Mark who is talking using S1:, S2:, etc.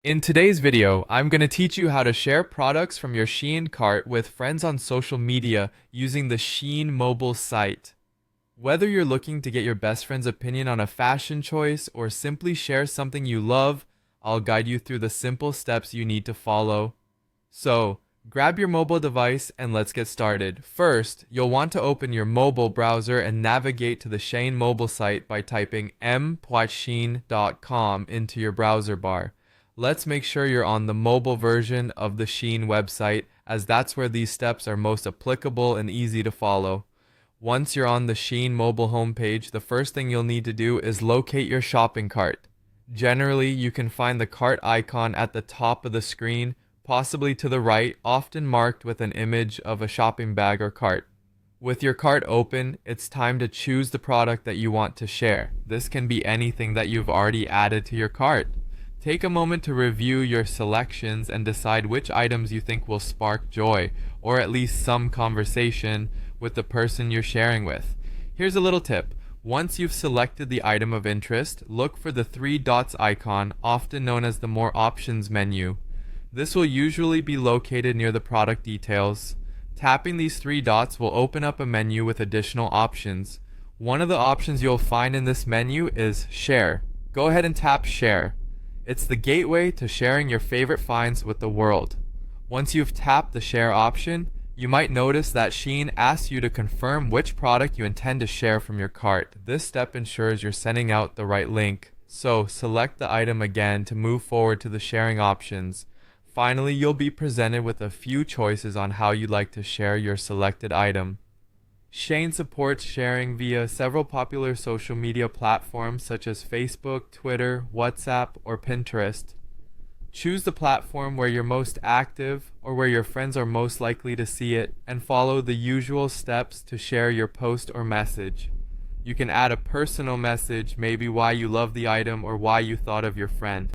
S1: In today's video, I'm going to teach you how to share products from your Shein cart with friends on social media using the Shein mobile site. Whether you're looking to get your best friend's opinion on a fashion choice or simply share something you love, I'll guide you through the simple steps you need to follow. So, grab your mobile device and let's get started. First, you'll want to open your mobile browser and navigate to the Shein mobile site by typing m.shein.com into your browser bar. Let's make sure you're on the mobile version of the Shein website, as that's where these steps are most applicable and easy to follow. Once you're on the Shein mobile homepage, the first thing you'll need to do is locate your shopping cart. Generally, you can find the cart icon at the top of the screen, possibly to the right, often marked with an image of a shopping bag or cart. With your cart open, it's time to choose the product that you want to share. This can be anything that you've already added to your cart. Take a moment to review your selections and decide which items you think will spark joy, or at least some conversation, with the person you're sharing with. Here's a little tip. Once you've selected the item of interest, look for the three dots icon, often known as the More Options menu. This will usually be located near the product details. Tapping these three dots will open up a menu with additional options. One of the options you'll find in this menu is Share. Go ahead and tap Share. It's the gateway to sharing your favorite finds with the world. Once you've tapped the share option, you might notice that Shein asks you to confirm which product you intend to share from your cart. This step ensures you're sending out the right link. So select the item again to move forward to the sharing options. Finally, you'll be presented with a few choices on how you'd like to share your selected item. Shein supports sharing via several popular social media platforms such as Facebook, Twitter, WhatsApp, or Pinterest. Choose the platform where you're most active or where your friends are most likely to see it, and follow the usual steps to share your post or message. You can add a personal message, maybe why you love the item or why you thought of your friend.